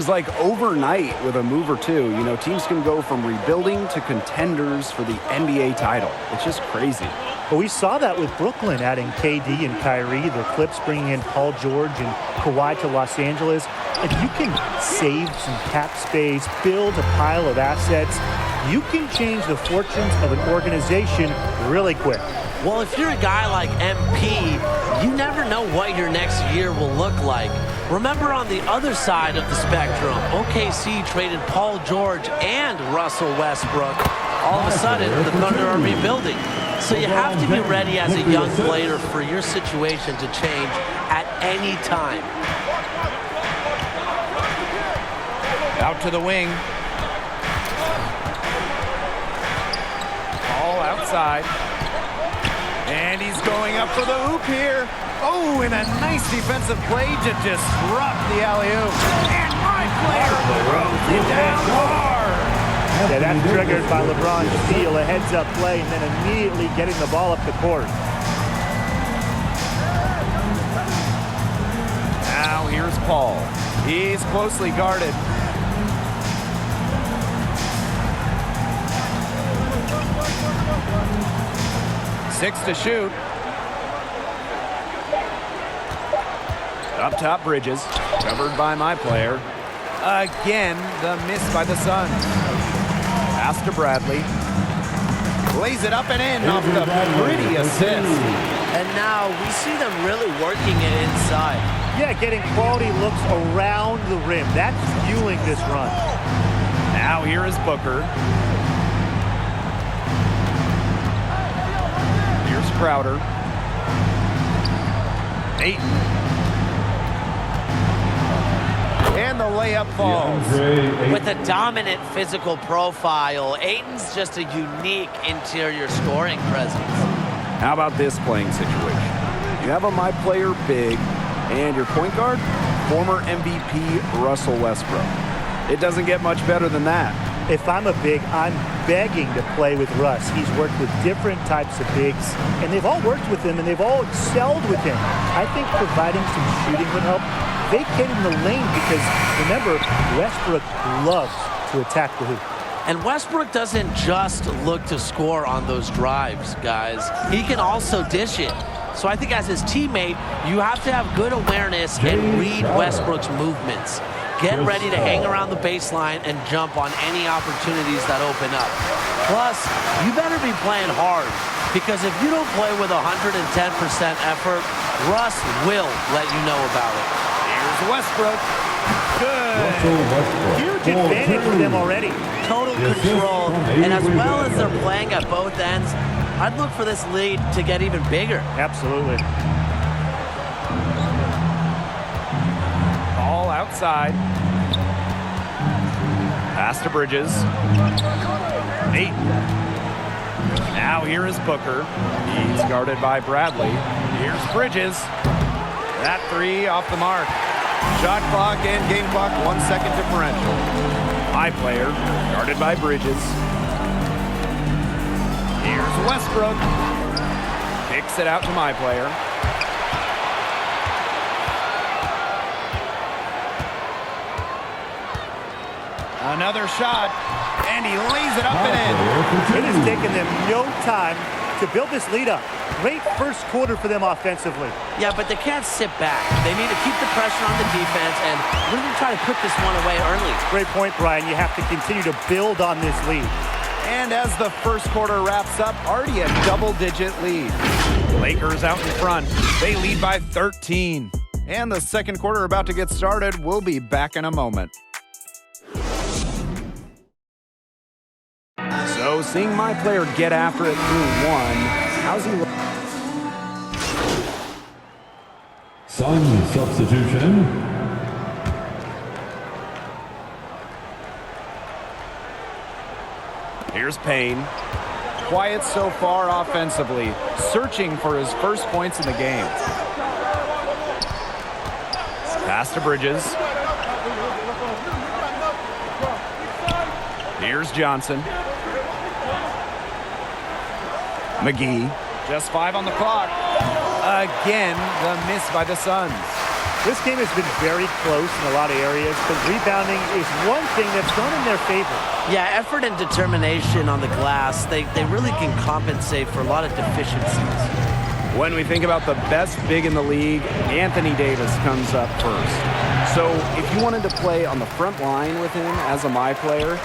seems like overnight with a move or two, you know, teams can go from rebuilding to contenders for the NBA title. It's just crazy. Well, we saw that with Brooklyn adding KD and Kyrie, the Clips bringing in Paul George and Kawhi to Los Angeles. If you can save some cap space, build a pile of assets, you can change the fortunes of an organization really quick. Well, if you're a guy like MP, you never know what your next year will look like. Remember, on the other side of the spectrum, OKC traded Paul George and Russell Westbrook. All of a sudden, the Thunder are rebuilding. So you have to be ready as a young player for your situation to change at any time. Out to the wing. All outside. And he's going up for the hoop here. Oh, and a nice defensive play to disrupt the alley-oop. And my player throws it down hard. Yeah, that's triggered by LeBron's steal, a heads-up play, and then immediately getting the ball up the court. Now here's Paul. He's closely guarded. Six to shoot. Up top, Bridges. Covered by my player. Again, the miss by the Suns. Pass to Bradley. Lays it up and in off the pretty assist. And now we see them really working it inside. Yeah, getting quality looks around the rim. That's fueling this run. Now here is Booker. Here's Crowder. Ayton. And the layup falls. With a dominant physical profile, Ayton's just a unique interior scoring presence. How about this playing situation? You have a my player big and your point guard, former MVP Russell Westbrook. It doesn't get much better than that. If I'm a big, I'm begging to play with Russ. He's worked with different types of bigs, and they've all worked with him, and they've all excelled with him. I think providing some shooting would help. Vacating the lane because, remember, Westbrook loves to attack the hoop. And Westbrook doesn't just look to score on those drives, guys. He can also dish it. So I think as his teammate, you have to have good awareness and read Westbrook's movements. Get ready to hang around the baseline and jump on any opportunities that open up. Plus, you better be playing hard, because if you don't play with 110% effort, Russ will let you know about it. Here's Westbrook. Good. Huge advantage for them already. Total control. And as well as they're playing at both ends, I'd look for this lead to get even bigger. Absolutely. All outside. Pass to Bridges. Ayton. Now here is Booker. He's guarded by Bradley. Here's Bridges. That three off the mark. Shot clock and game clock, 1 second differential. My player, guarded by Bridges. Here's Westbrook. Kicks it out to my player. Another shot, and he lays it up and in. It has taken them no time to build this lead up. Great first quarter for them offensively. Yeah, but they can't sit back. They need to keep the pressure on the defense and really try to put this one away early. Great point, Brian. You have to continue to build on this lead. And as the first quarter wraps up, already a double-digit lead. Lakers out in front. They lead by 13. And the second quarter about to get started. We'll be back in a moment. So seeing my player get after it through one, how's he look? Sun substitution. Here's Payne. Quiet so far offensively, searching for his first points in the game. Pass to Bridges. Here's Johnson. McGee. Just 5 on the clock. Again, the miss by the Suns. This game has been very close in a lot of areas, but rebounding is one thing that's gone in their favor. Yeah, effort and determination on the glass, they really can compensate for a lot of deficiencies. When we think about the best big in the league, Anthony Davis comes up first. So if you wanted to play on the front line with him as a My Player,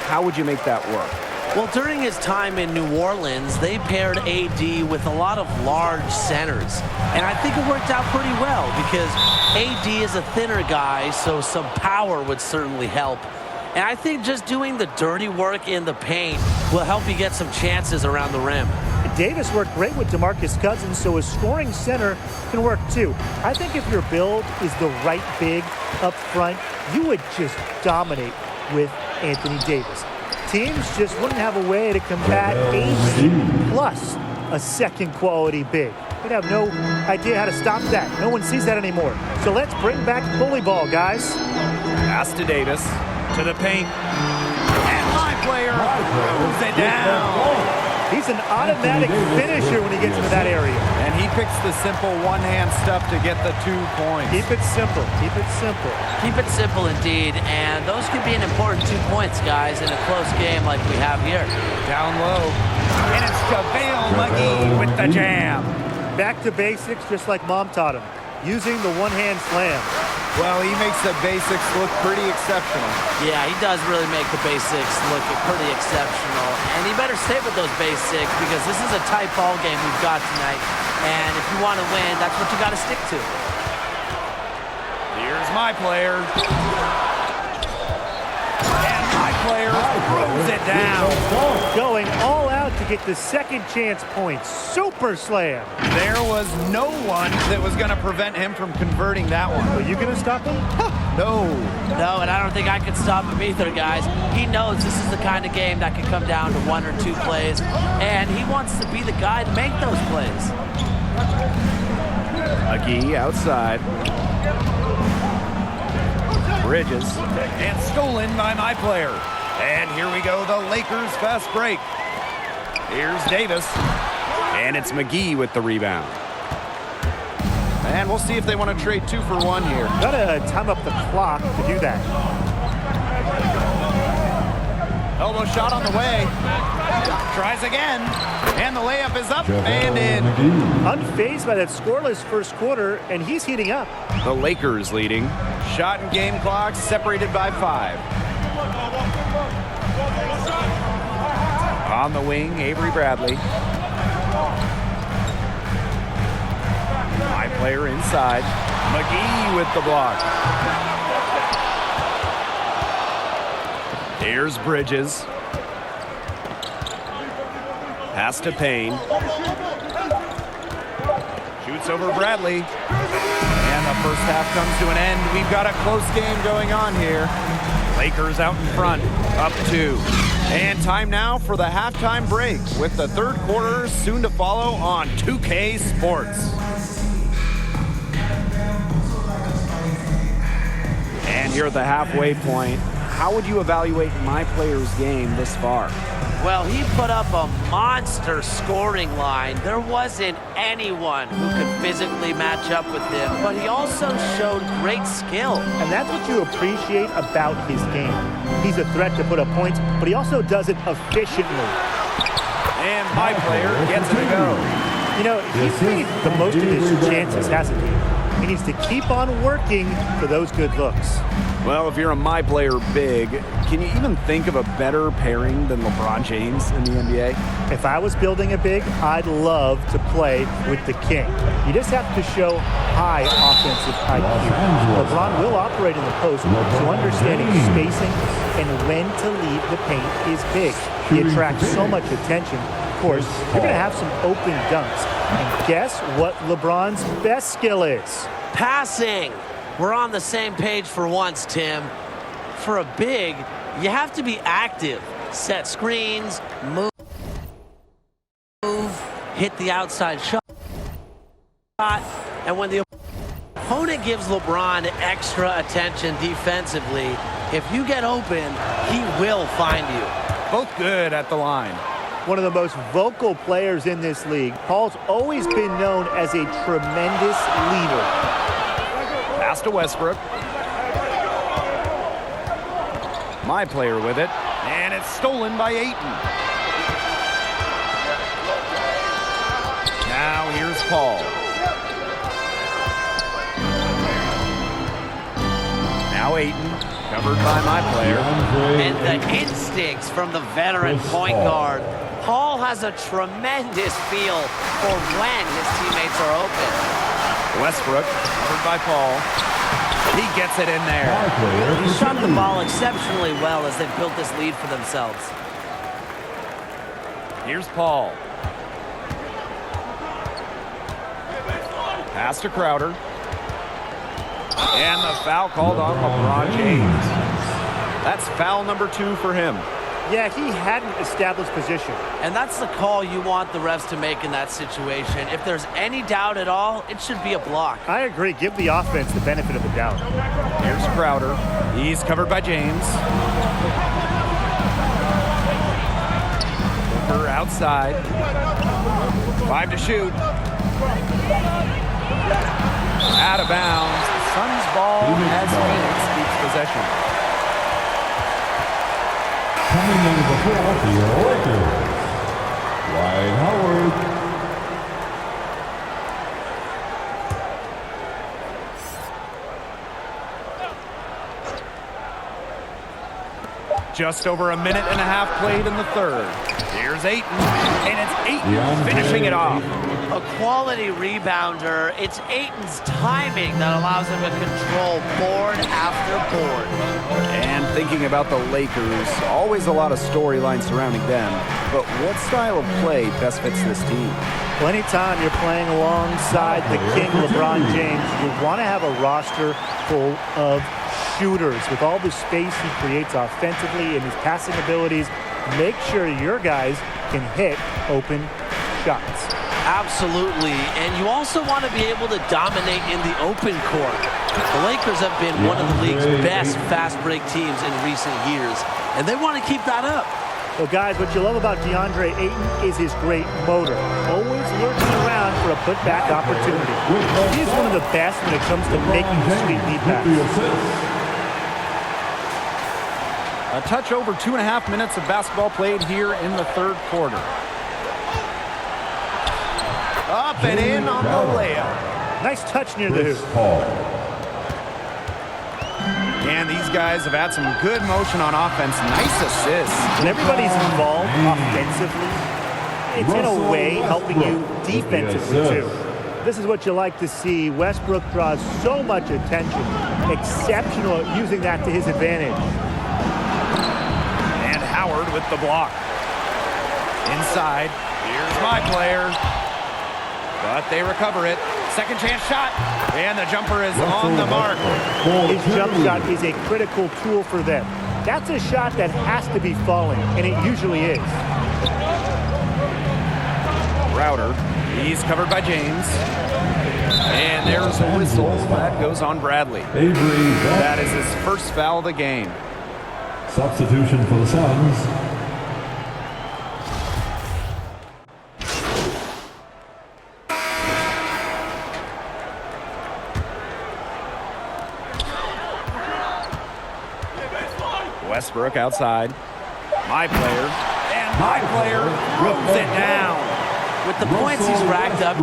how would you make that work? Well, during his time in New Orleans, they paired AD with a lot of large centers. And I think it worked out pretty well because AD is a thinner guy, so some power would certainly help. And I think just doing the dirty work in the paint will help you get some chances around the rim. Davis worked great with DeMarcus Cousins, so a scoring center can work too. I think if your build is the right big up front, you would just dominate with Anthony Davis. Teams just wouldn't have a way to combat AD plus a second quality big. They'd have no idea how to stop that. No one sees that anymore. So let's bring back bully ball, guys. Pass to Davis, to the paint. And My Player moves it down. He's an automatic finisher when he gets into that area. And he picks the simple one-hand stuff to get the 2 points. Keep it simple. Keep it simple. Keep it simple indeed, and those could be an important 2 points, guys, in a close game like we have here. Down low. And it's JaVale McGee with the jam. Back to basics just like Mom taught him. Using the one-hand slam. Well, he makes the basics look pretty exceptional. Yeah, he does really make the basics look pretty exceptional. And he better stay with those basics because this is a tight ball game we've got tonight. And if you want to win, that's what you got to stick to. Here's My Player. And My Player throws it down. Going all out to get the second chance points. Super slam. There was no one that was going to prevent him from converting that one. Are you going to stop him? No. No, and I don't think I can stop him either, guys. He knows this is the kind of game that can come down to 1 or 2 plays, and he wants to be the guy to make those plays. McGee outside. Bridges. And stolen by My Player. And here we go, the Lakers fast break. Here's Davis. And it's McGee with the rebound. And we'll see if they want to trade 2 for 1 here. Gotta time up the clock to do that. Elbow shot on the way. Tries again. And the layup is up and in. Unfazed by that scoreless first quarter, and he's heating up. The Lakers leading. Shot and game clock separated by 5. On the wing, Avery Bradley. My Player inside. McGee with the block. Here's Bridges. Pass to Payne. Shoots over Bradley. And the first half comes to an end. We've got a close game going on here. Lakers out in front, up 2. And time now for the halftime break with the third quarter soon to follow on 2K Sports. And here at the halfway point, how would you evaluate My Player's game this far? Well, he put up a monster scoring line. There wasn't anyone who could physically match up with him, but he also showed great skill. And that's what you appreciate about his game. He's a threat to put up points, but he also does it efficiently. And My Player gets it to go. You know, he's made the most of his chances, hasn't he? He needs to keep on working for those good looks. Well, if you're a My Player big, can you even think of a better pairing than LeBron James in the NBA? If I was building a big, I'd love to play with the king. You just have to show high offensive IQ. LeBron will operate in the post, so understanding spacing and when to leave the paint is big. He attracts so much attention. Of course, you're going to have some open dunks. And guess what LeBron's best skill is? Passing. We're on the same page for once, Tim. For a big, you have to be active. Set screens, move, hit the outside shot. And when the opponent gives LeBron extra attention defensively, if you get open, he will find you. Both good at the line. One of the most vocal players in this league. Paul's always been known as a tremendous leader. Pass to Westbrook. My player with it. And it's stolen by Ayton. Now here's Paul. Now Ayton, covered by my player. And the instincts from the veteran point guard. Paul has a tremendous feel for when his teammates are open. Westbrook, covered by Paul. He gets it in there. He shot the ball exceptionally well as they've built this lead for themselves. Here's Paul. Pass to Crowder. And the foul called on LeBron James. That's foul number 2 for him. Yeah, he hadn't established position. And that's the call you want the refs to make in that situation. If there's any doubt at all, it should be a block. I agree. Give the offense the benefit of the doubt. Here's Crowder. He's covered by James. Booker outside. 5 to shoot. Out of bounds. Suns ball as Phoenix keeps possession. Coming in the Philadelphia Lakers, Dwight Howard. Just over a minute and a half played in the third. Here's Ayton, and it's Ayton finishing it off. A quality rebounder. It's Ayton's timing that allows him to control board after board. And thinking about the Lakers, always a lot of storylines surrounding them. But what style of play best fits this team? Well, anytime you're playing alongside the king, LeBron James, you want to have a roster full of shooters. With all the space he creates offensively and his passing abilities, make sure your guys can hit open shots. Absolutely. And you also want to be able to dominate in the open court. The Lakers have been one of the league's best fast break teams in recent years, and they want to keep that up. Well, guys, what you love about DeAndre Ayton is his great motor. Always lurking around for a putback opportunity. He's one of the best when it comes to making the sweet lead pass. A touch over 2.5 minutes of basketball played here in the third quarter. Up and in on the layup. Nice touch near the hoop. And these guys have had some good motion on offense. Nice assists. When everybody's involved offensively, it's in a way helping you defensively too. This is what you like to see. Westbrook draws so much attention. Exceptional at using that to his advantage. And Howard with the block. Inside. Here's my player. But they recover it. Second chance shot. And the jumper is on the mark. His jump shot is a critical tool for them. That's a shot that has to be falling, and it usually is. Crowder. He's covered by James. And there's a whistle. That goes on Bradley. That is his first foul of the game. Substitution for the Suns. Westbrook outside. My player. And my player throws it down. With the points he's racked up,